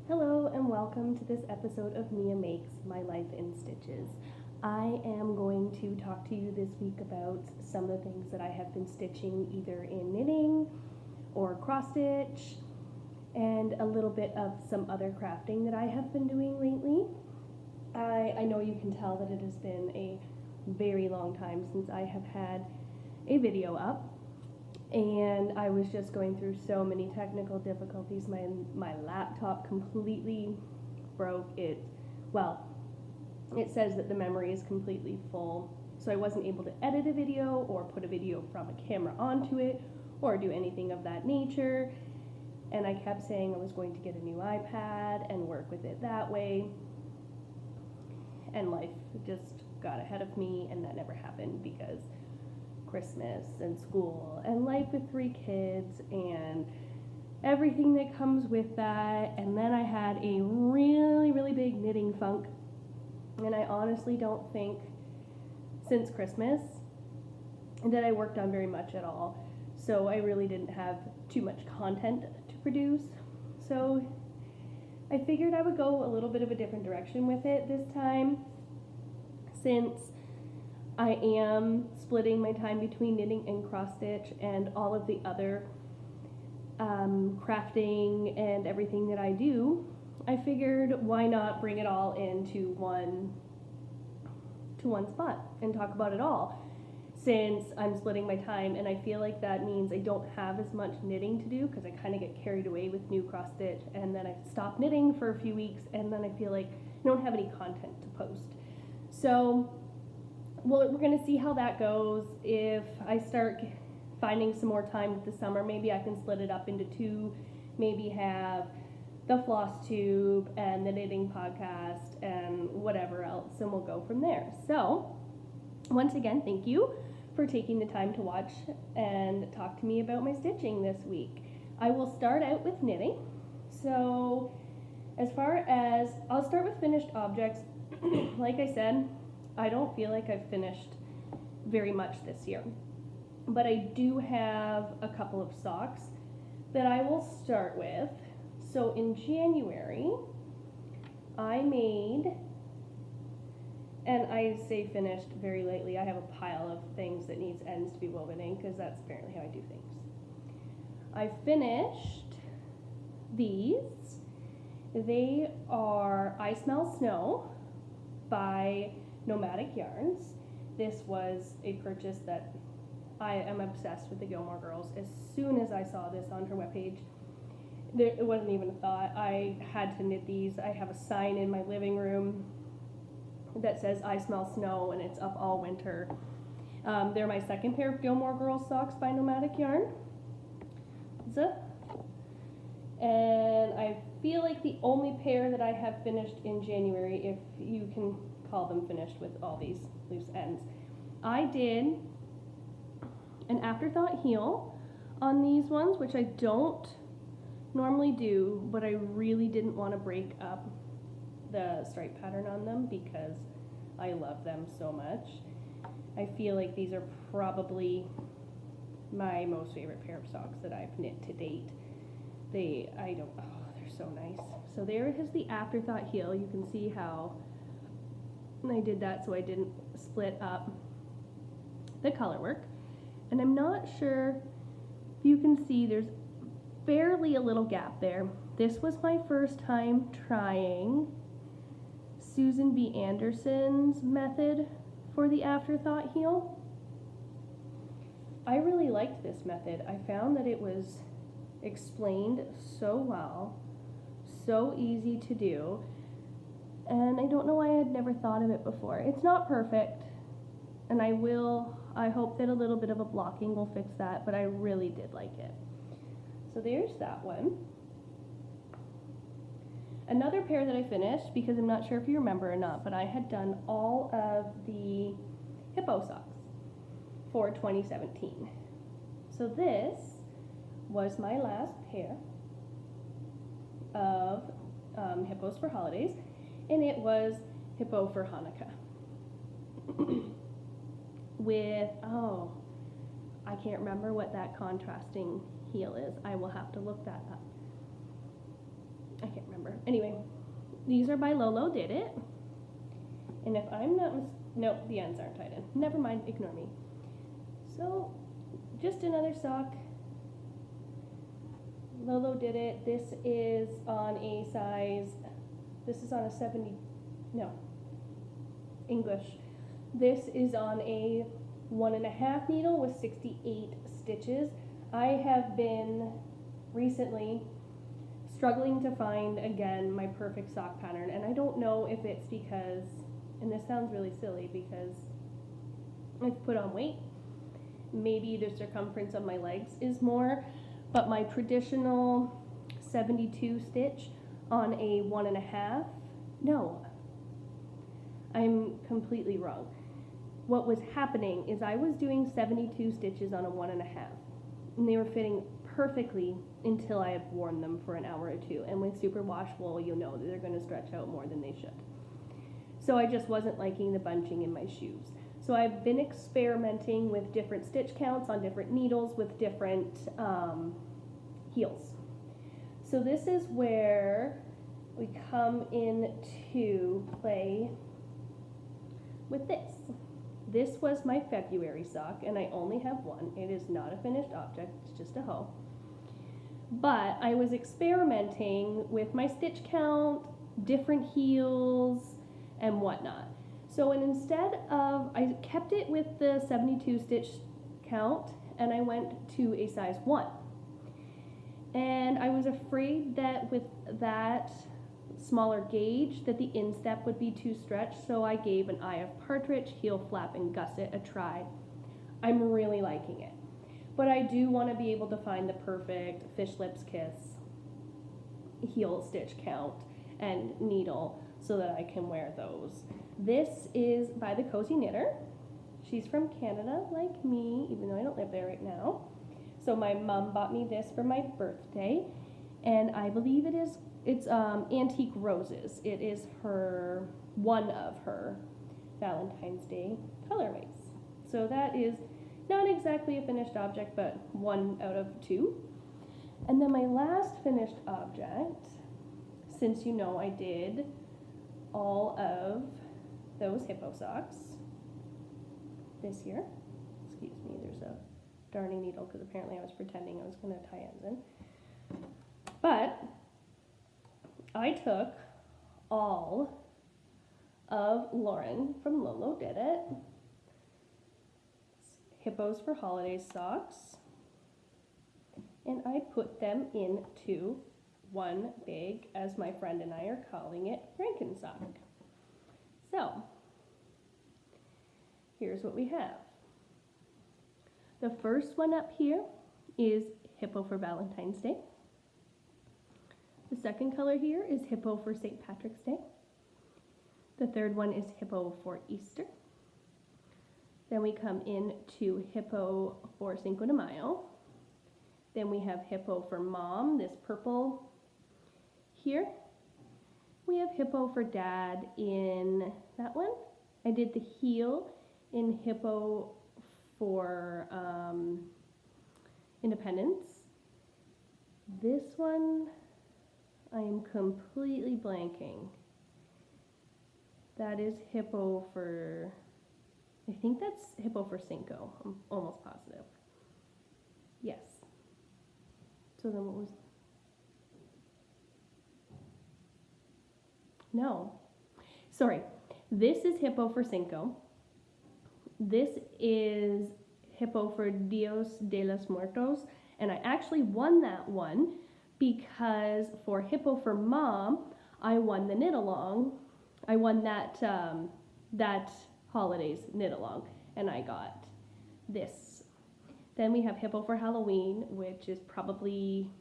Hello and welcome to this episode of Mia Makes My Life in Stitches. I am going to talk to you this week about some of the things that I have been stitching either in knitting or cross stitch and a little bit of some other crafting that I have been doing lately. I know you can tell that it has been a very long time since I have had a video up. And I was just going through so many technical difficulties. My laptop completely broke. It says that the memory is completely full, so I wasn't able to edit a video or put a video from a camera onto it or do anything of that nature. And I kept saying I was going to get a new iPad and work with it that way. And life just got ahead of me, and that never happened because Christmas and school and life with 3 kids and everything that comes with that. And then I had a really big knitting funk, and I honestly don't think since Christmas that I worked on very much at all, so I really didn't have too much content to produce. So I figured I would go a little bit of a different direction with it this time, since I am splitting my time between knitting and cross stitch and all of the other crafting and everything that I do. I figured why not bring it all into one spot and talk about it all, since I'm splitting my time. And I feel like that means I don't have as much knitting to do because I kind of get carried away with new cross stitch, and then I stop knitting for a few weeks, and then I feel like I don't have any content to post. So well, we're going to see how that goes. If I start finding some more time with the summer, maybe I can split it up into 2, maybe have the floss tube and the knitting podcast and whatever else, and we'll go from there. So once again, thank you for taking the time to watch and talk to me about my stitching this week. I will start out with knitting. So as far as, I'll start with finished objects. Like I said, I don't feel like I've finished very much this year, but I do have a couple of socks that I will start with. So in January, I made, and I say finished very lately, I have a pile of things that needs ends to be woven in because that's apparently how I do things. I finished these. They are I Smell Snow by Nomadic Yarns. This was a purchase that I am obsessed with the Gilmore Girls. As soon as I saw this on her webpage, it wasn't even a thought. I had to knit these. I have a sign in my living room that says I Smell Snow, and it's up all winter. They're my second pair of Gilmore Girls socks by Nomadic Yarn. And I feel like the only pair that I have finished in January, if you can call them finished with all these loose ends. I did an afterthought heel on these ones, which I don't normally do, but I really didn't want to break up the stripe pattern on them because I love them so much. I feel like these are probably my most favorite pair of socks that I've knit to date. They're so nice. So there is the afterthought heel. You can see how I did that so I didn't split up the color work. And I'm not sure if you can see, there's barely a little gap there. This was my first time trying Susan B. Anderson's method for the afterthought heel. I really liked this method. I found that it was explained so well, so easy to do, and I don't know why I had never thought of it before. It's not perfect, and I hope that a little bit of a blocking will fix that, but I really did like it. So there's that one. Another pair that I finished, because I'm not sure if you remember or not, but I had done all of the hippo socks for 2017. So this was my last pair of hippos for holidays, and it was hippo for Hanukkah. With, I can't remember what that contrasting heel is. I will have to look that up. I can't remember. Anyway, these are by Lolo Did It. And if I'm not nope, the ends aren't tied in. Never mind, ignore me. So, just another sock. Lolo Did It. This is on a size, this is on a 70, no, English. This is on a 1.5 needle with 68 stitches. I have been recently struggling to find, again, my perfect sock pattern, and I don't know if it's because, and this sounds really silly, because I've put on weight. Maybe the circumference of my legs is more, but my traditional 72 stitch on a 1.5, no, I'm completely wrong. What was happening is I was doing 72 stitches on a 1.5, and they were fitting perfectly until I had worn them for an hour or two. And with superwash wool, you know that they're going to stretch out more than they should. So I just wasn't liking the bunching in my shoes. So I've been experimenting with different stitch counts on different needles with different heels. So this is where we come into play with this. This was my February sock, and I only have one. It is not a finished object, it's just a hoe. But I was experimenting with my stitch count, different heels, and whatnot. So instead of, I kept it with the 72 stitch count, and I went to a size 1. And I was afraid that with that smaller gauge that the instep would be too stretched, so I gave an Eye of Partridge, heel flap, and gusset a try. I'm really liking it. But I do want to be able to find the perfect fish lips kiss heel stitch count and needle so that I can wear those. This is by the Cozy Knitter. She's from Canada like me, even though I don't live there right now. So my mom bought me this for my birthday, and I believe it's Antique Roses. It is one of her Valentine's Day colorways. So that is not exactly a finished object, but 1 out of 2. And then my last finished object, since you know I did all of those hippo socks this year. Excuse me, there's a darning needle because apparently I was pretending I was going to tie ends in. But I took all of Lauren from Lolo Did It Hippos for Holidays socks, and I put them into one big, as my friend and I are calling it, Franken sock. So, here's what we have. The first one up here is Hippo for Valentine's Day. The second color here is Hippo for St. Patrick's Day. The third one is Hippo for Easter. Then we come into Hippo for Cinco de Mayo. Then we have Hippo for Mom, this purple here. We have Hippo for Dad in that one. I did the heel in Hippo for Independence. This one, I am completely blanking. That is Hippo for, I think that's Hippo for Cinco. I'm almost positive. Yes. So then what was, no. Sorry. This is Hippo for Cinco. This is Hippo for Dios de los Muertos. And I actually won that one because for Hippo for Mom, I won the knit along. I won that that holidays knit along, and I got this. Then we have Hippo for Halloween, which is probably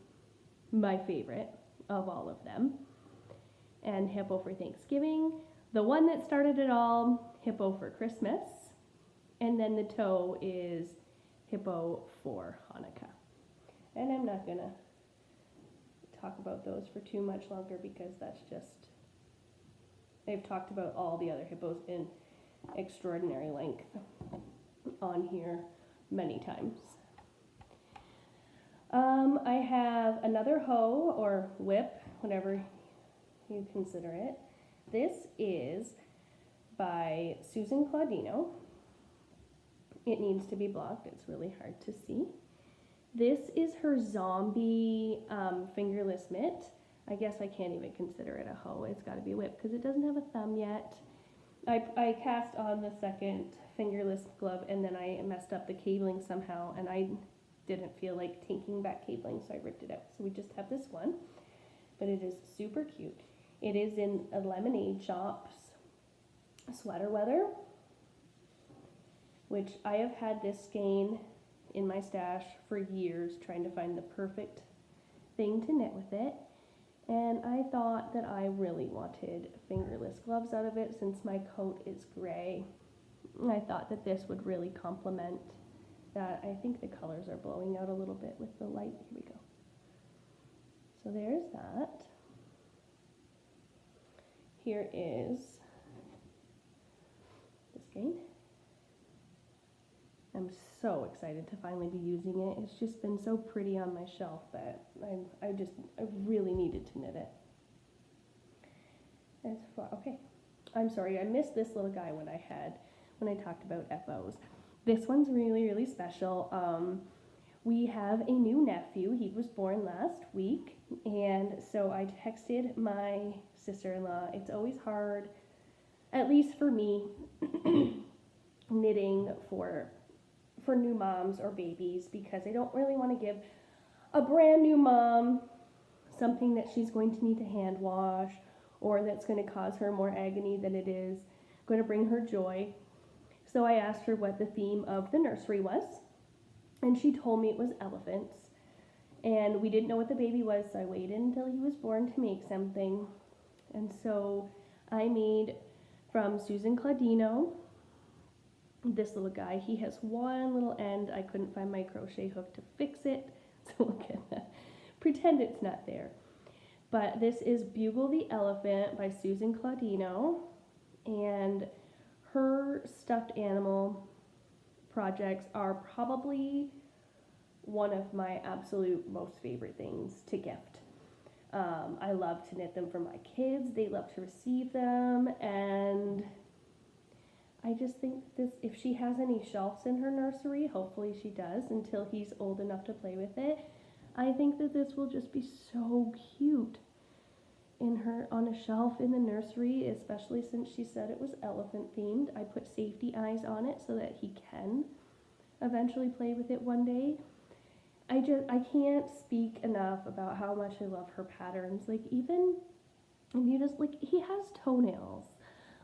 my favorite of all of them. And Hippo for Thanksgiving. The one that started it all, Hippo for Christmas. And then the toe is Hippo for Hanukkah. And I'm not going to talk about those for too much longer because that's just, I've talked about all the other hippos in extraordinary length on here many times. I have another hoe or whip whatever you consider it. This is by Susan Claudino. It needs to be blocked. It's really hard to see. This is her zombie fingerless mitt. I guess I can't even consider it a hoe. It's got to be a whip because it doesn't have a thumb yet. I cast on the second fingerless glove and then I messed up the cabling somehow and I didn't feel like taking back cabling, so I ripped it out. So we just have this one, but it is super cute. It is in a Lemonade Shop's sweater weather, which I have had this skein in my stash for years trying to find the perfect thing to knit with it. And I thought that I really wanted fingerless gloves out of it since my coat is gray. I thought that this would really complement that. I think the colors are blowing out a little bit with the light. Here we go. So there's that. Here is the skein. I'm so excited to finally be using it. It's just been so pretty on my shelf that I really needed to knit it. As far, okay, I'm sorry, I missed this little guy when I talked about FOs. This one's really, really special. We have a new nephew. He was born last week, and so I texted my sister-in-law. It's always hard, at least for me, knitting for new moms or babies, because I don't really want to give a brand new mom something that she's going to need to hand wash or that's going to cause her more agony than it is going to bring her joy. So I asked her what the theme of the nursery was, and she told me it was elephants. And we didn't know what the baby was, so I waited until he was born to make something. And so I made from Susan Claudino this little guy. He has one little end. I couldn't find my crochet hook to fix it, so look at that. Pretend it's not there. But this is Bugle the Elephant by Susan Claudino, and her stuffed animal projects are probably one of my absolute most favorite things to gift. I love to knit them for my kids. They love to receive them, and I just think this, if she has any shelves in her nursery, hopefully she does until he's old enough to play with it, I think that this will just be so cute on a shelf in the nursery, especially since she said it was elephant themed. I put safety eyes on it so that he can eventually play with it one day. I can't speak enough about how much I love her patterns. Like, even, and you just, like, he has toenails,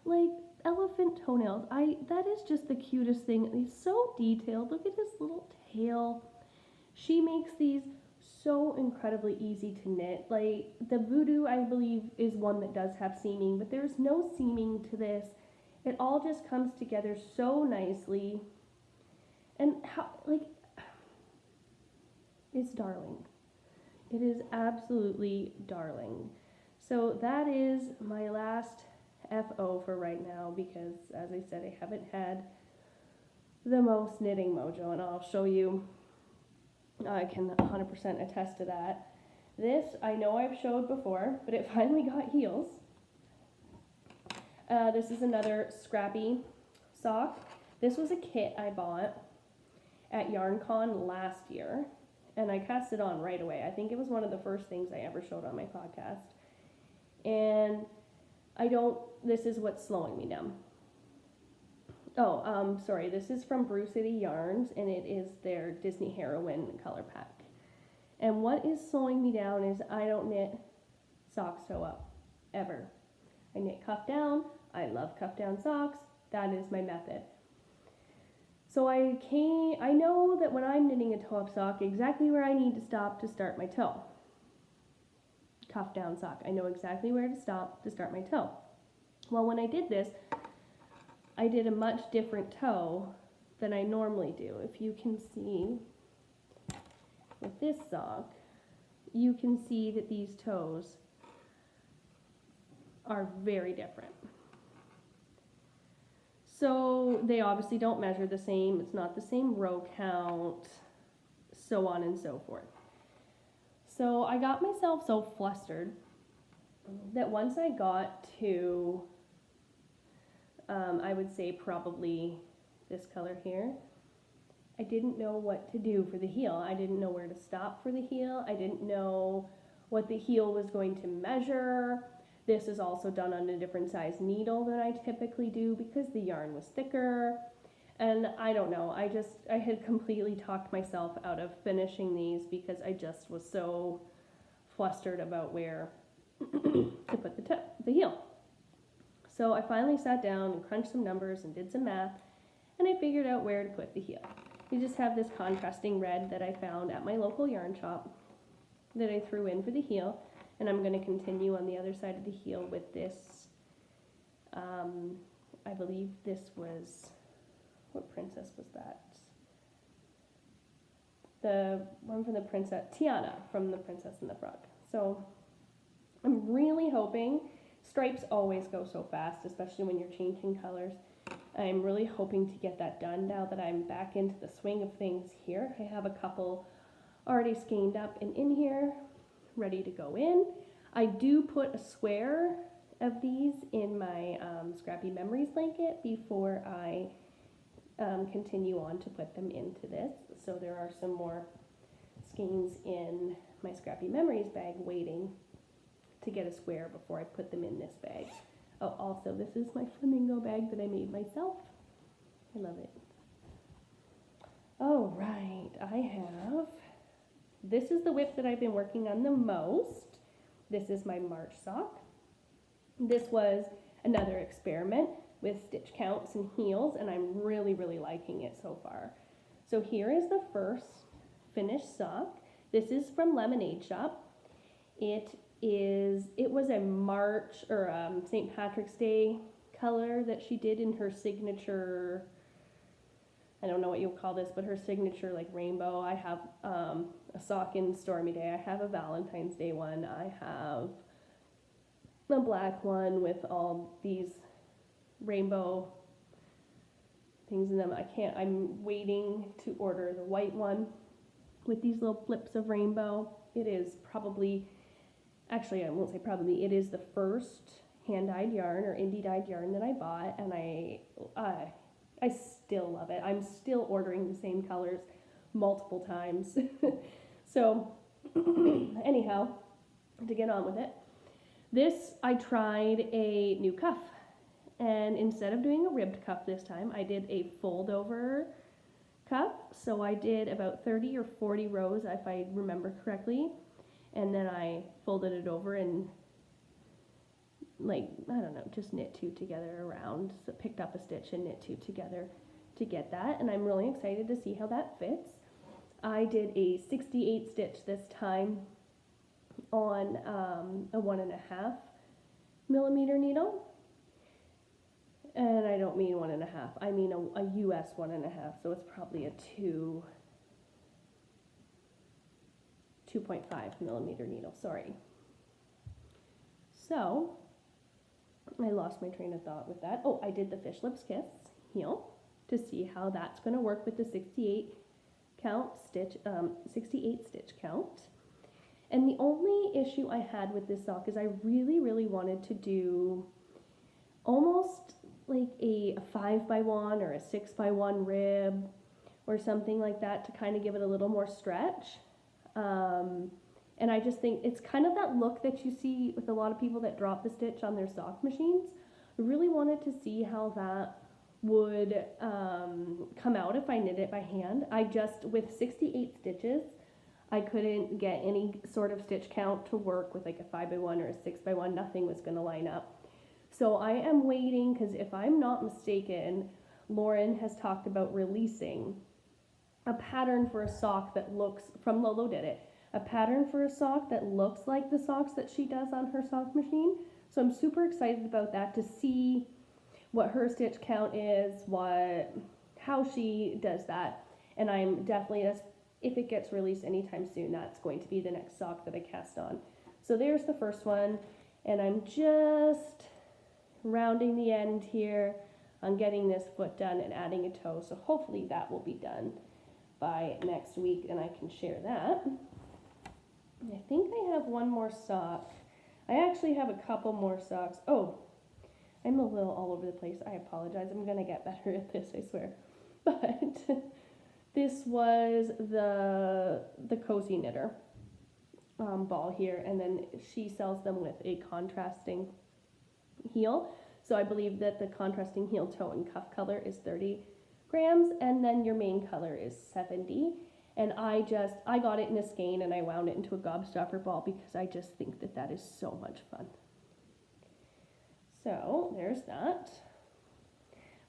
like elephant toenails. That is just the cutest thing. He's so detailed. Look at his little tail. She makes these so incredibly easy to knit. Like, the Voodoo, I believe, is one that does have seaming, but there's no seaming to this. It all just comes together so nicely. And how, like, it's darling. It is absolutely darling. So that is my last FO for right now, because as I said, I haven't had the most knitting mojo, and I'll show you. I can 100% attest to that. This I know I've showed before, but it finally got heels. This is another scrappy sock. This was a kit I bought at YarnCon last year, and I cast it on right away. I think it was one of the first things I ever showed on my podcast. And this is what's slowing me down. Oh, sorry, this is from Brew City Yarns, and it is their Disney Heroine color pack. And what is slowing me down is I don't knit socks toe up, ever. I knit cuff down. I love cuff down socks. That is my method. So I know that when I'm knitting a toe up sock, exactly where I need to stop to start my toe. Cuff down sock. I know exactly where to stop to start my toe. Well, when I did this, I did a much different toe than I normally do. If you can see with this sock, you can see that these toes are very different. So they obviously don't measure the same. It's not the same row count, so on and so forth. So I got myself so flustered that once I got to, I would say probably this color here, I didn't know what to do for the heel. I didn't know where to stop for the heel. I didn't know what the heel was going to measure. This is also done on a different size needle than I typically do because the yarn was thicker. And I don't know, I had completely talked myself out of finishing these because I just was so flustered about where to put the heel. So I finally sat down and crunched some numbers and did some math, and I figured out where to put the heel. You just have this contrasting red that I found at my local yarn shop that I threw in for the heel, and I'm going to continue on the other side of the heel with this, I believe this was, what princess was that? The one from the princess, Tiana from the Princess and the Frog. So I'm really hoping, stripes always go so fast, especially when you're changing colors. I'm really hoping to get that done now that I'm back into the swing of things here. I have a couple already skeined up and in here, ready to go in. I do put a square of these in my Scrappy Memories blanket before I continue on to put them into this. So there are some more skeins in my Scrappy Memories bag waiting to get a square before I put them in this bag. Oh, also, this is my flamingo bag that I made myself. I love it. All right, this is the whip that I've been working on the most. This is my March sock. This was another experiment with stitch counts and heels, and I'm really, really liking it so far. So here is the first finished sock. This is from Lemonade Shop. It was a March or St. Patrick's Day color that she did in her signature, I don't know what you would call this, but her signature like rainbow. I have a sock in Stormy Day. I have a Valentine's Day one. I have a black one with all these rainbow things in them. I'm waiting to order the white one with these little flips of rainbow. It is probably, actually I won't say probably, it is the first hand-dyed yarn or indie-dyed yarn that I bought, and I still love it. I'm still ordering the same colors multiple times. So anyhow, to get on with it, this, I tried a new cuff, and instead of doing a ribbed cuff this time, I did a fold over cuff. So I did about 30 or 40 rows, if I remember correctly, and then I folded it over and, like, I don't know, just knit two together around. So picked up a stitch and knit two together to get that, and I'm really excited to see how that fits. I did a 68 stitch this time on a 1.5 millimeter needle. And I don't mean 1.5, I mean a US 1.5, so it's probably a 2.5 millimeter needle, sorry. So, I lost my train of thought with that. Oh, I did the Fish Lips Kiss heel to see how that's going to work with the 68 stitch count. And the only issue I had with this sock is I really, really wanted to do almost like a 5x1 or a 6x1 rib or something like that to kind of give it a little more stretch. And I just think it's kind of that look that you see with a lot of people that drop the stitch on their sock machines. I really wanted to see how that would come out if I knit it by hand. With 68 stitches, I couldn't get any sort of stitch count to work with like a 5x1 or a 6x1. Nothing was going to line up. So I am waiting, because if I'm not mistaken, Lauren has talked about releasing a pattern for a sock that looks, from Lolo Did It, a pattern for a sock that looks like the socks that she does on her sock machine. So I'm super excited about that, to see what her stitch count is, how she does that. And I'm definitely, if it gets released anytime soon, that's going to be the next sock that I cast on. So there's the first one, and I'm just rounding the end here on getting this foot done and adding a toe. So hopefully that will be done by next week and I can share that. I think I have one more sock. I actually have a couple more socks. Oh, I'm a little all over the place. I apologize. I'm going to get better at this, I swear. But this was the Cozy Knitter ball here, and then she sells them with a contrasting heel. So I believe that the contrasting heel, toe, and cuff color is 30 grams, and then your main color is 70. And I got it in a skein, and I wound it into a gobstopper ball because I just think that that is so much fun. So there's that.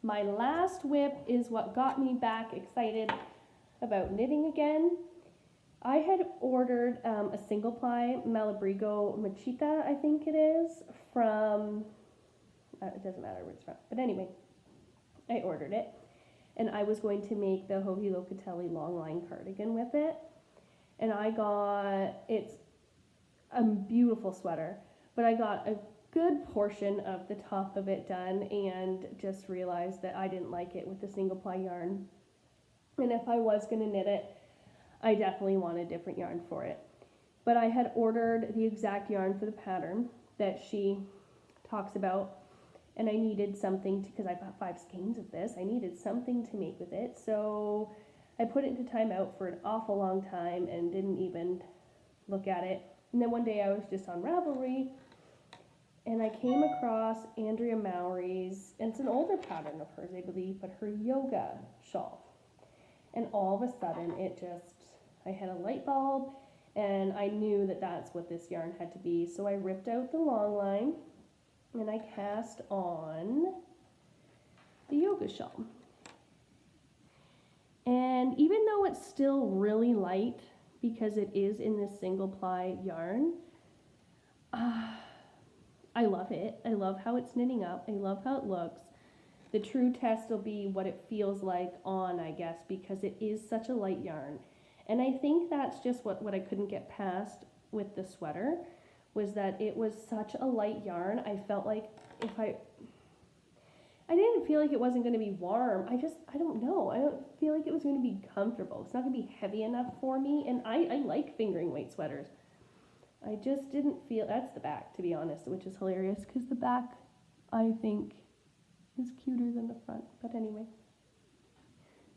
My last whip is what got me back excited about knitting again. I had ordered a single ply Malabrigo Machita, I think it is, from, it doesn't matter where it's from, but anyway, I ordered it. And I was going to make the Joji Locatelli long line cardigan with it. And it's a beautiful sweater, but I got a good portion of the top of it done and just realized that I didn't like it with the single ply yarn. And if I was going to knit it, I definitely want a different yarn for it. But I had ordered the exact yarn for the pattern that she talks about, and I needed something because I got 5 skeins of this. I needed something to make with it, so I put it into timeout for an awful long time and didn't even look at it. And then one day I was just on Ravelry, and I came across Andrea Mowry's, and it's an older pattern of hers, I believe, but her yoga shawl. And all of a sudden, I had a light bulb, and I knew that that's what this yarn had to be. So I ripped out the long line, and I cast on the yoga shawl. And even though it's still really light, because it is in this single ply yarn, I love it. I love how it's knitting up. I love how it looks. The true test will be what it feels like on, I guess, because it is such a light yarn. And I think that's just what I couldn't get past with the sweater, was that it was such a light yarn. I felt like I didn't feel like it wasn't going to be warm. I don't know. I don't feel like it was going to be comfortable. It's not going to be heavy enough for me. And I like fingering weight sweaters. I just didn't feel, that's the back, to be honest, which is hilarious because the back, I think, is cuter than the front. But anyway,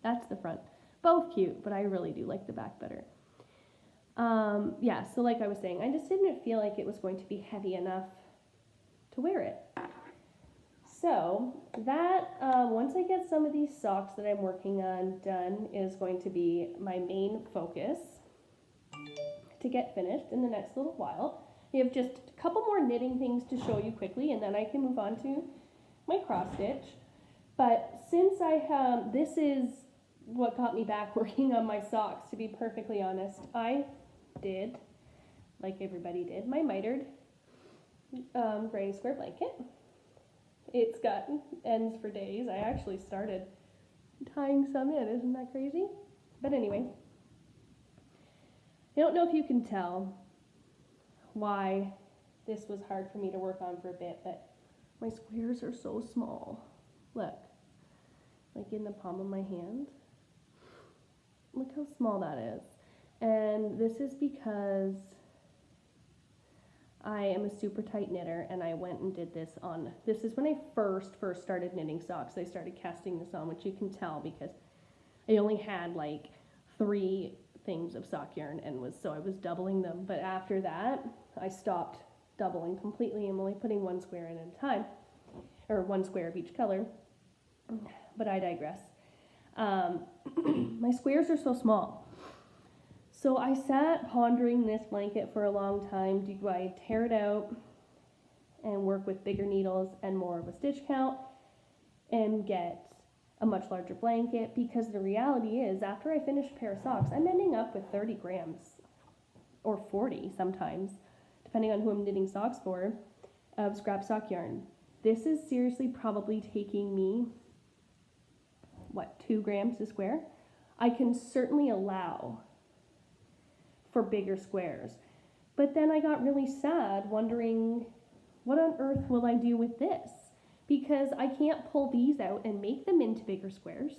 that's the front. Both cute, but I really do like the back better. Yeah, so like I was saying, I just didn't feel like it was going to be heavy enough to wear it. So that, once I get some of these socks that I'm working on done, is going to be my main focus to get finished in the next little while. I have just a couple more knitting things to show you quickly, and then I can move on to my cross stitch. But since this is what got me back working on my socks, to be perfectly honest. I did, like everybody did, my mitered gray square blanket. It's got ends for days. I actually started tying some in. Isn't that crazy? But anyway, I don't know if you can tell why this was hard for me to work on for a bit, but my squares are so small. Look, like in the palm of my hand. Look how small that is. And this is because I am a super tight knitter, and I went and did this is when I first started knitting socks. I started casting this on, which you can tell because I only had like 3 things of sock yarn, and so I was doubling them. But after that, I stopped doubling completely. I'm only putting 1 square in at a time, or 1 square of each color. But I digress. My squares are so small. So I sat pondering this blanket for a long time. Do I tear it out and work with bigger needles and more of a stitch count and get a much larger blanket? Because the reality is, after I finish a pair of socks, I'm ending up with 30 grams or 40 sometimes, depending on who I'm knitting socks for, of scrap sock yarn. This is seriously probably taking me 2 grams a square? I can certainly allow for bigger squares. But then I got really sad wondering, what on earth will I do with this? Because I can't pull these out and make them into bigger squares.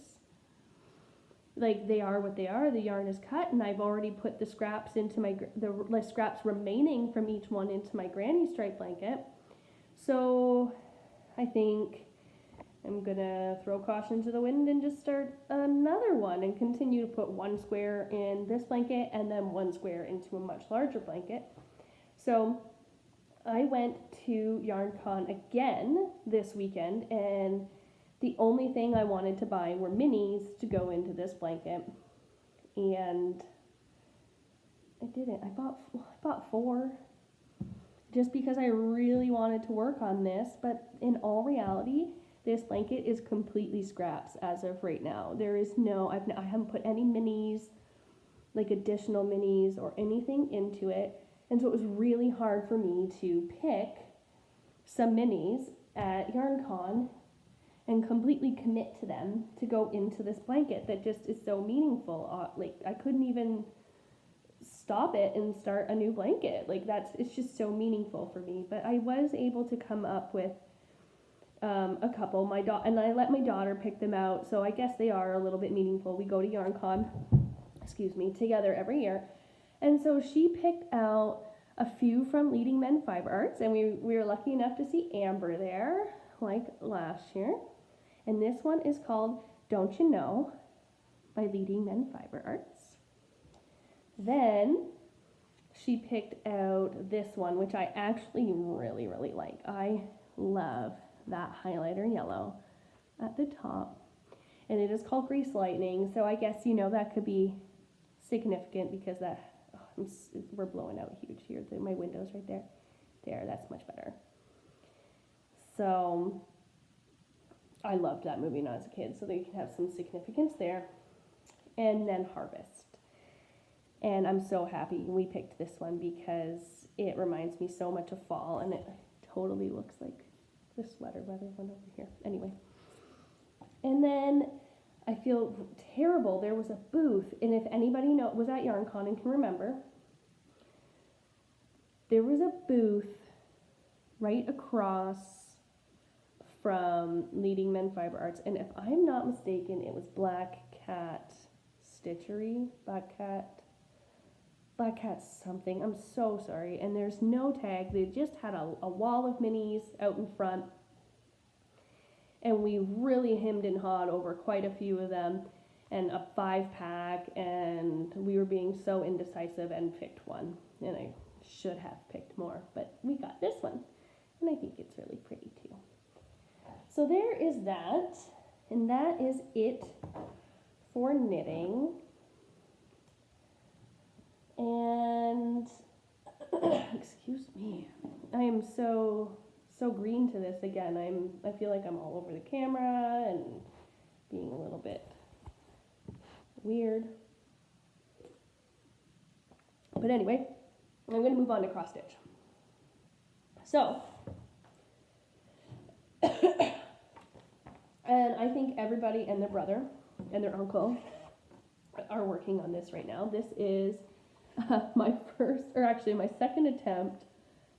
like they are what they are. The yarn is cut, and I've already put the scraps into the scraps remaining from each one into my granny stripe blanket. So I think I'm gonna throw caution to the wind and just start another one and continue to put one square in this blanket and then one square into a much larger blanket. So I went to YarnCon again this weekend, and the only thing I wanted to buy were minis to go into this blanket, and I didn't. I bought 4 just because I really wanted to work on this, but in all reality, this blanket is completely scraps as of right now. There is no, I haven't put any minis, like additional minis or anything into it, and so it was really hard for me to pick some minis at YarnCon and completely commit to them to go into this blanket that just is so meaningful. Like I couldn't even stop it and start a new blanket. Like it's just so meaningful for me. But I was able to come up with a couple. And I let my daughter pick them out, so I guess they are a little bit meaningful. We go to YarnCon, together every year, and so she picked out a few from Leading Men Fiber Arts, and we were lucky enough to see Amber there, like last year. And this one is called Don't You Know by Leading Men Fiber Arts. Then she picked out this one, which I actually really, really like. I love that highlighter yellow at the top. And it is called Grease Lightning. So I guess, that could be significant because we're blowing out huge here. My window's right there. There, that's much better. So I loved that movie when I was a kid, so they can have some significance there. And then Harvest. And I'm so happy we picked this one because it reminds me so much of fall, and it totally looks like the sweater weather one over here. Anyway. And then I feel terrible. There was a booth, and if anybody was at YarnCon and can remember, there was a booth right across from Leading Men Fiber Arts, and if I'm not mistaken, it was Black Cat Stitchery, Black Cat something. I'm so sorry. And there's no tag. They just had a wall of minis out in front, and we really hemmed and hawed over quite a few of them, and a 5-pack, and we were being so indecisive and picked one, and I should have picked more, but we got this one, and I think it's really pretty too. So there is that, and that is it for knitting. And excuse me, I am so green to this again. I feel like I'm all over the camera and being a little bit weird. But anyway, I'm going to move on to cross stitch. So, and I think everybody and their brother and their uncle are working on this right now. This is my second attempt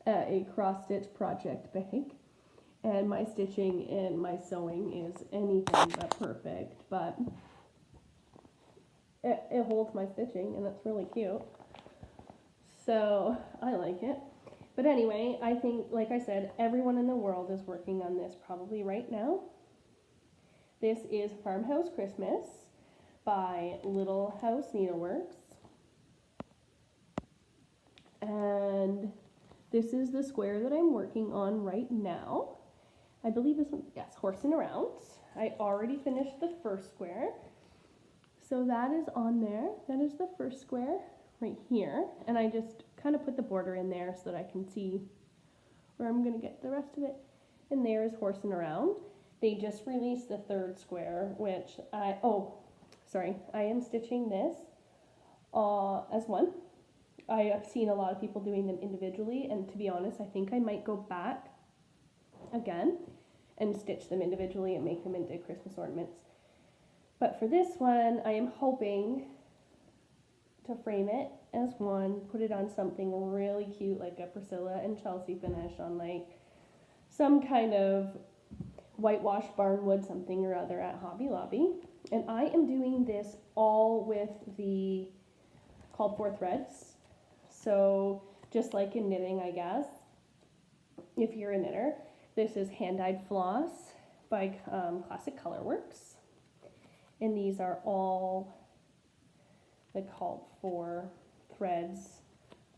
at a cross stitch project bag, and my stitching and my sewing is anything but perfect, but it holds my stitching, and that's really cute, so I like it. But anyway, I think, like I said, everyone in the world is working on this probably right now. This is Farmhouse Christmas by Little House Needleworks. And this is the square that I'm working on right now. I believe this one, yes, Horsing Around. I already finished the first square. So that is on there. That is the first square right here. And I just kind of put the border in there so that I can see where I'm going to get the rest of it. And there is Horsing Around. They just released the third square, which I am stitching this as one. I have seen a lot of people doing them individually, and to be honest, I think I might go back again and stitch them individually and make them into Christmas ornaments. But for this one, I am hoping to frame it as one, put it on something really cute like a Priscilla and Chelsea finish on like some kind of whitewashed barnwood something or other at Hobby Lobby. And I am doing this all with the called for threads. So just like in knitting, I guess, if you're a knitter, this is hand-dyed floss by Classic Colorworks. And these are all the called for threads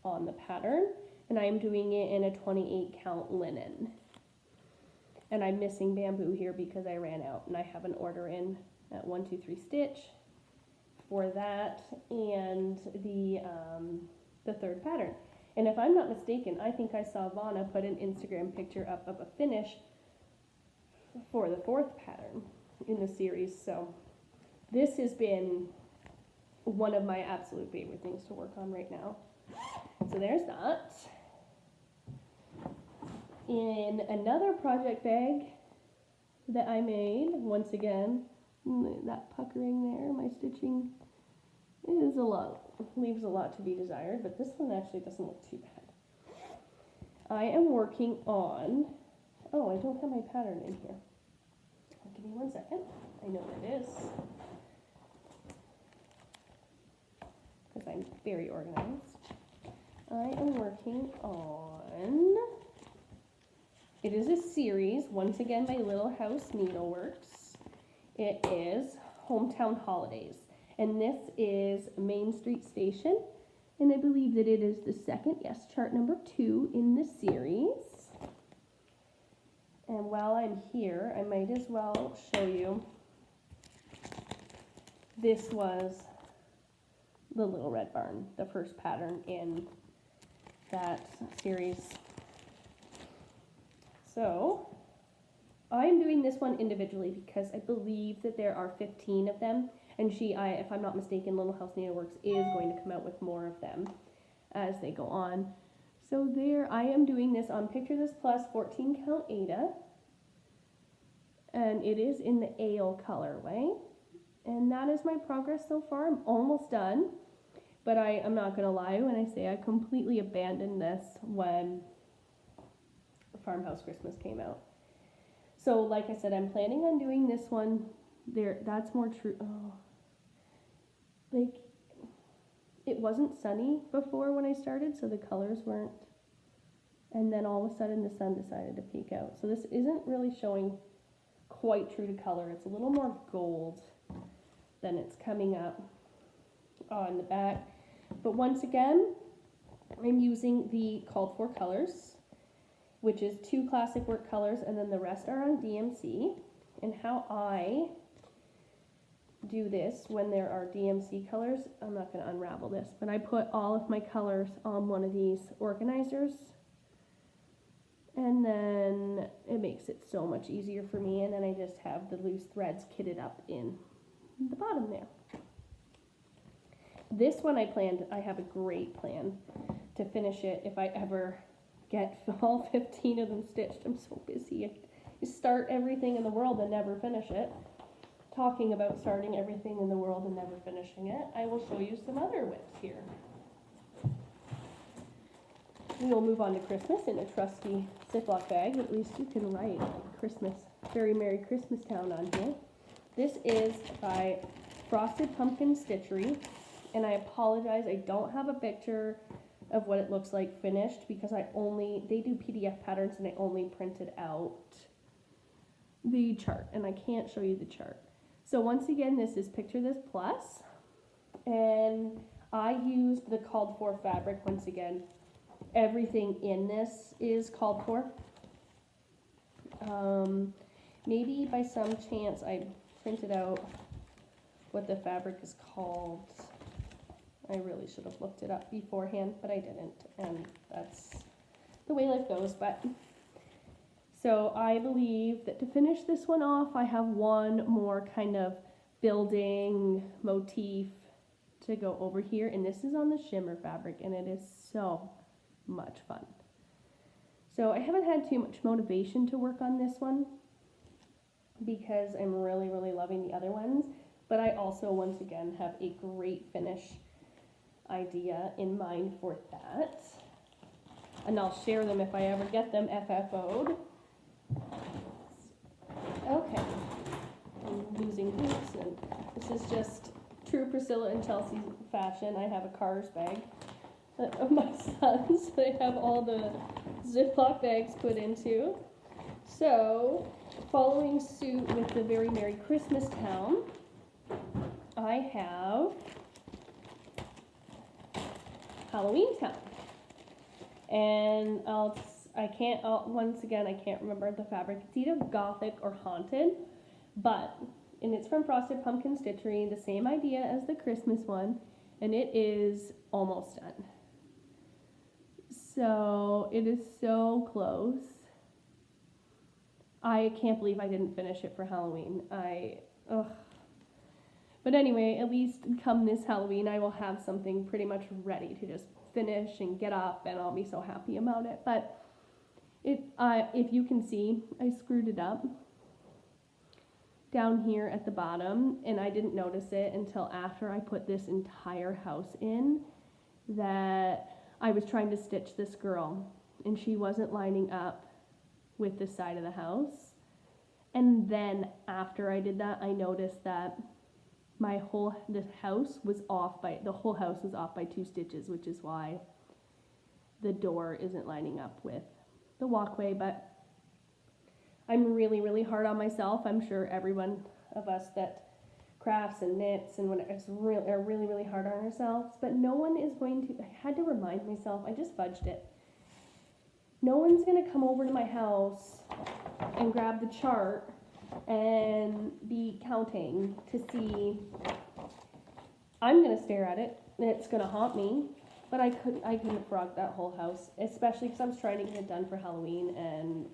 on the pattern. And I'm doing it in a 28 count linen. And I'm missing bamboo here because I ran out, and I have an order in at 123 Stitch for that and the third pattern. And if I'm not mistaken, I think I saw Vonna put an Instagram picture up of a finish for the fourth pattern in the series. So this has been one of my absolute favorite things to work on right now. So there's that. In another project bag that I made, once again, that puckering there, my stitching is leaves a lot to be desired, but this one actually doesn't look too bad. I am working on, oh, I don't have my pattern in here. Give me 1 second. I know where it is, because I'm very organized. I am working on, it is a series, once again by Little House Needleworks. It is Hometown Holidays, and this is Main Street Station, and I believe that it is the second, yes, chart number 2 in the series. And while I'm here, I might as well show you, this was the Little Red Barn, the first pattern in that series. So I'm doing this one individually because I believe that there are 15 of them, and if I'm not mistaken, Little House Needleworks is going to come out with more of them as they go on. So there, I am doing this on Picture This Plus 14 count Aida, and it is in the Ale colorway, and that is my progress so far. I'm almost done, but I'm not gonna lie when I say I completely abandoned this when Farmhouse Christmas came out. So like I said, I'm planning on doing this one there. That's more true. Oh, like it wasn't sunny before when I started, so the colors weren't, and then all of a sudden the sun decided to peek out. So this isn't really showing quite true to color. It's a little more gold than it's coming up on the back. But once again, I'm using the called for colors, which is 2 classic work colors, and then the rest are on DMC. And how I do this when there are DMC colors, I'm not going to unravel this, but I put all of my colors on one of these organizers, and then it makes it so much easier for me, and then I just have the loose threads kitted up in the bottom there. This one I have a great plan to finish it if I ever get all 15 of them stitched. I'm so busy. I start everything in the world and never finish it. Talking about starting everything in the world and never finishing it, I will show you some other whips here. We will move on to Christmas in a trusty Ziploc bag. At least you can write Christmas, Very Merry Christmas Town on here. This is by Frosted Pumpkin Stitchery, and I apologize, I don't have a picture of what it looks like finished because they do PDF patterns and I only printed out the chart, and I can't show you the chart. So once again, this is Picture This Plus, and I used the called for fabric once again. Everything in this is called for. Maybe by some chance I printed out what the fabric is called. I really should have looked it up beforehand, but I didn't, and that's the way life goes. But so I believe that to finish this one off, I have one more kind of building motif to go over here, and this is on the shimmer fabric, and it is so much fun. So I haven't had too much motivation to work on this one because I'm really, really loving the other ones, but I also, once again, have a great finish idea in mind for that, and I'll share them if I ever get them FFO'd. Okay, I'm losing hoops and Priscilla and Chelsea fashion, I have a Cars bag of my son's. I have all the Ziploc bags put into. So, following suit with the Very Merry Christmas Town, I have Halloween Town. And once again, I can't remember the fabric. It's either Gothic or Haunted, and it's from Frosted Pumpkin Stitchery, the same idea as the Christmas one, and it is almost done. So, it is so close. I can't believe I didn't finish it for Halloween. But anyway, at least come this Halloween, I will have something pretty much ready to just finish and get up, and I'll be so happy about it. But if you can see, I screwed it up down here at the bottom, and I didn't notice it until after I put this entire house in, that I was trying to stitch this girl, and she wasn't lining up with the side of the house. And then after I did that, I noticed that the whole house was off by 2 stitches, which is why the door isn't lining up with the walkway. But I'm really, really hard on myself. I'm sure everyone of us that crafts and knits and are really, really hard on ourselves. But no one is going to, I had to remind myself, I just fudged it. No one's going to come over to my house and grab the chart and be counting to see. I'm going to stare at it, and it's going to haunt me. But I couldn't frog that whole house, especially because I was trying to get it done for Halloween, and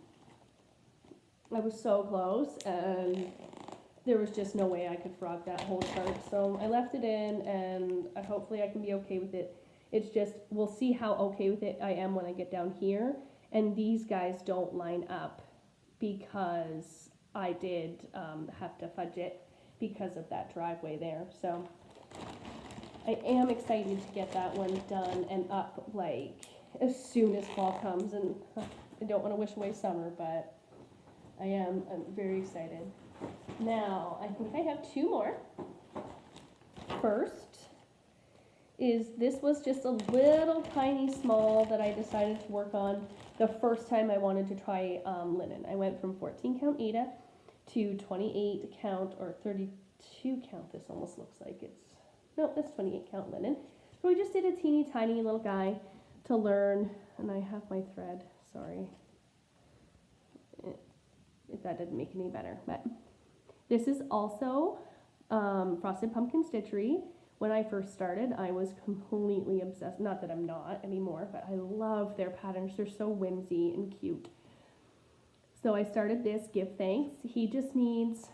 I was so close, and there was just no way I could frog that whole chart. So I left it in, and hopefully I can be okay with it. It's just, we'll see how okay with it I am when I get down here. And these guys don't line up because I did have to fudge it because of that driveway there. So I am excited to get that one done and up like as soon as fall comes. And I don't want to wish away summer, but I'm very excited. Now, I think I have 2 more. First this was just a little tiny small that I decided to work on the first time I wanted to try linen. I went from 14 count Aida to 28 count or 32 count. This almost looks like that's 28 count linen. So we just did a teeny tiny little guy to learn, and I have my thread, sorry. If that didn't make it any better, but this is also Frosted Pumpkin Stitchery. When I first started, I was completely obsessed. Not that I'm not anymore, but I love their patterns. They're so whimsy and cute. So I started this, Give Thanks. He just needs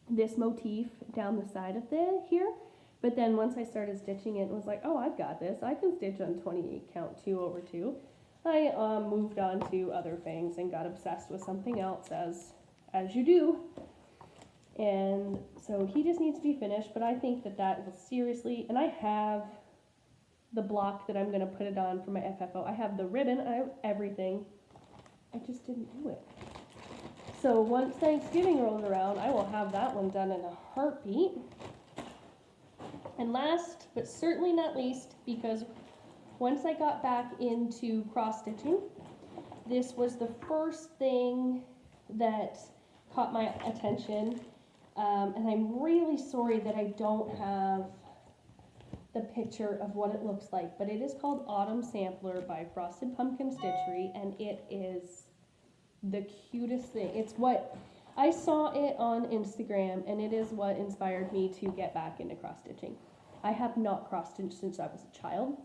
this motif down the side of here. But then once I started stitching it, it was like, oh, I've got this. I can stitch on 28 count 2/2. I moved on to other things and got obsessed with something else, as you do. And so he just needs to be finished, but I think that will seriously, and I have the block that I'm going to put it on for my FFO. I have the ribbon, I have everything. I just didn't do it. So once Thanksgiving rolls around, I will have that one done in a heartbeat. And last, but certainly not least, because once I got back into cross stitching, this was the first thing that caught my attention. And I'm really sorry that I don't have the picture of what it looks like, but it is called Autumn Sampler by Frosted Pumpkin Stitchery, and it is the cutest thing. It's what I saw it on Instagram, and it is what inspired me to get back into cross stitching. I have not cross stitched since I was a child,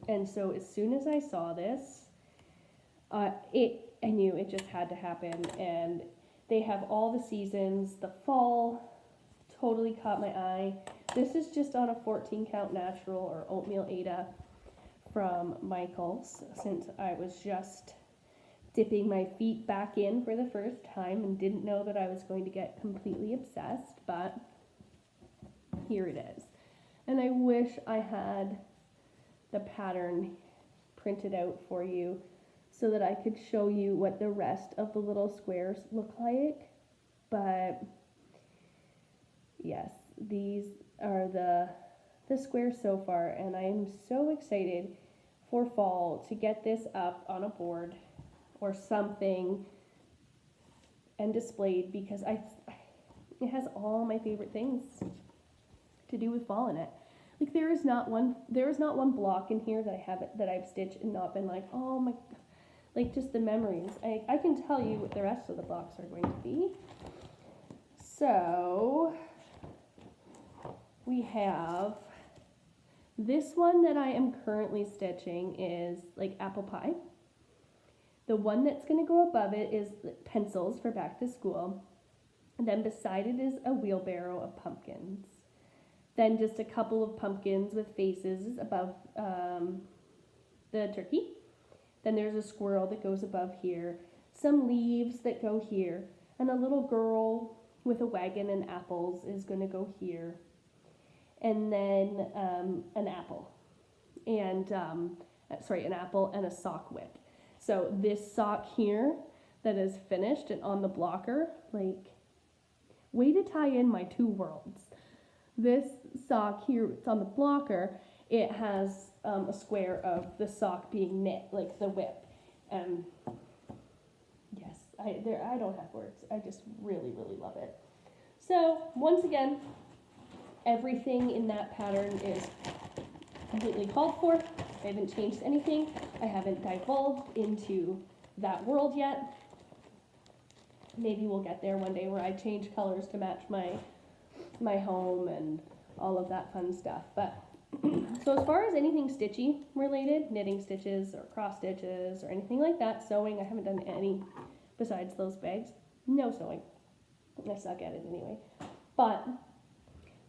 and so as soon as I saw this, I knew it just had to happen. And they have all the seasons. The fall totally caught my eye. This is just on a 14 count natural or oatmeal Aida from Michaels, since I was just dipping my feet back in for the first time and didn't know that I was going to get completely obsessed, but here it is. And I wish I had the pattern printed out for you so that I could show you what the rest of the little squares look like. But yes, these are the squares so far, and I am so excited for fall to get this up on a board or something and displayed, because it has all my favorite things to do with fall in it. Like there is not one block in here that I've stitched and not been like, oh my, like just the memories. I can tell you what the rest of the blocks are going to be. So we have this one that I am currently stitching is like apple pie. The one that's going to go above it is pencils for back to school. And then beside it is a wheelbarrow of pumpkins. Then just a couple of pumpkins with faces above the turkey. Then there's a squirrel that goes above here. Some leaves that go here. And a little girl with a wagon and apples is going to go here. And then an apple. And, an apple and a sock whip. So this sock here that is finished and on the blocker, like, way to tie in my two worlds. This sock here, it's on the blocker, it has a square of the sock being knit, like the whip. Yes, I don't have words. I just really, really love it. So, once again, everything in that pattern is completely called for. I haven't changed anything. I haven't divulged into that world yet. Maybe we'll get there one day where I change colors to match my home and all of that fun stuff. But so as far as anything stitchy related, knitting stitches or cross stitches or anything like that, sewing, I haven't done any besides those bags. No sewing. I suck at it anyway. But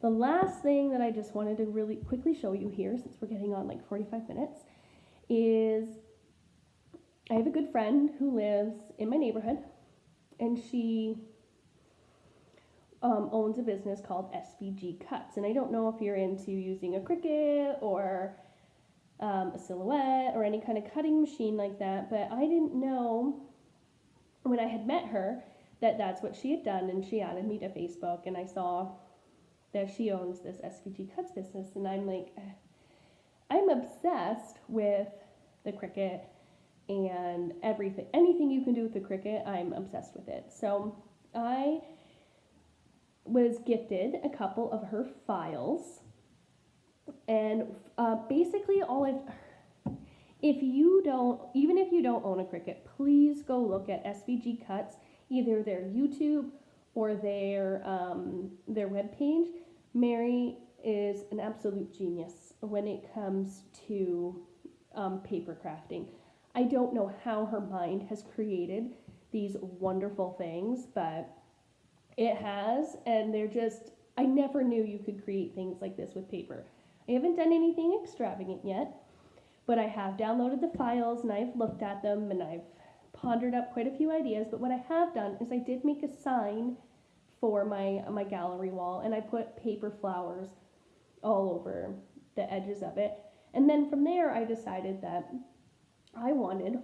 the last thing that I just wanted to really quickly show you here, since we're getting on like 45 minutes, is I have a good friend who lives in my neighborhood, and she owns a business called SVG Cuts. And I don't know if you're into using a Cricut or a Silhouette or any kind of cutting machine like that, but I didn't know when I had met her that that's what she had done, and she added me to Facebook, and I saw that she owns this SVG Cuts business, and I'm like, I'm obsessed with the Cricut and everything. Anything you can do with the Cricut, I'm obsessed with it. So I was gifted a couple of her files, and basically even if you don't own a Cricut, please go look at SVG Cuts, either their YouTube or their webpage. Mary is an absolute genius when it comes to paper crafting. I don't know how her mind has created these wonderful things, but it has, and I never knew you could create things like this with paper. I haven't done anything extravagant yet, but I have downloaded the files and I've looked at them and I've pondered up quite a few ideas. But what I have done is I did make a sign for my gallery wall, and I put paper flowers all over the edges of it. And then from there I decided that I wanted,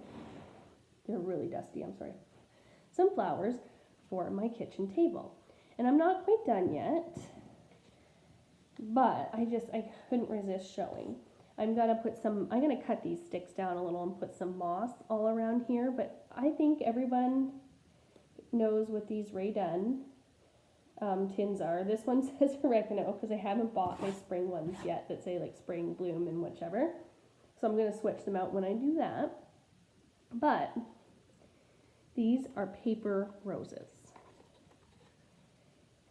they're really dusty, I'm sorry, some flowers for my kitchen table. And I'm not quite done yet, but I couldn't resist showing. I'm gonna cut these sticks down a little and put some moss all around here, but I think everyone knows what these Rae Dunn tins are. This one says oregano because I haven't bought my spring ones yet that say like spring, bloom, and whichever. So I'm going to switch them out when I do that. But these are paper roses.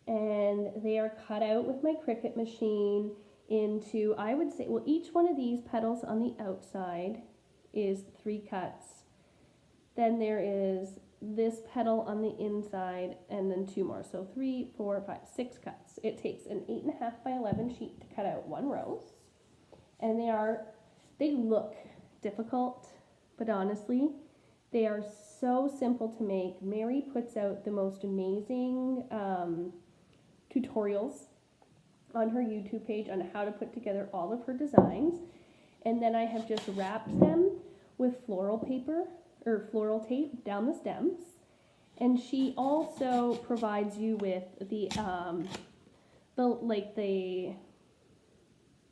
And they are cut out with my Cricut machine into, I would say, well, each one of these petals on the outside is 3 cuts. Then there is this petal on the inside, and then 2 more. So 3, 4, 5, 6 cuts. It takes an 8.5 by 11 sheet to cut out 1 rose. And they look difficult, but honestly, they are so simple to make. Mary puts out the most amazing tutorials on her YouTube page on how to put together all of her designs. And then I have just wrapped them with floral paper or floral tape down the stems. And she also provides you with the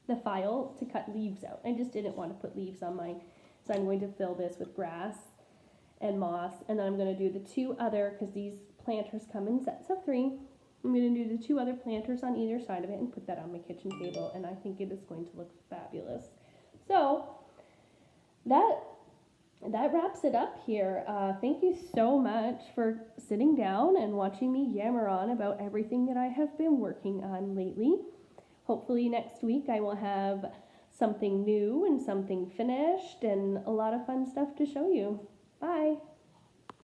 the file to cut leaves out. I just didn't want to put leaves on mine. So I'm going to fill this with grass and moss, and then I'm going to do the 2 other, because these planters come in sets of 3. I'm going to do the 2 other planters on either side of it and put that on my kitchen table, and I think it is going to look fabulous. So that wraps it up here. Thank you so much for sitting down and watching me yammer on about everything that I have been working on lately. Hopefully next week I will have something new and something finished and a lot of fun stuff to show you. Bye.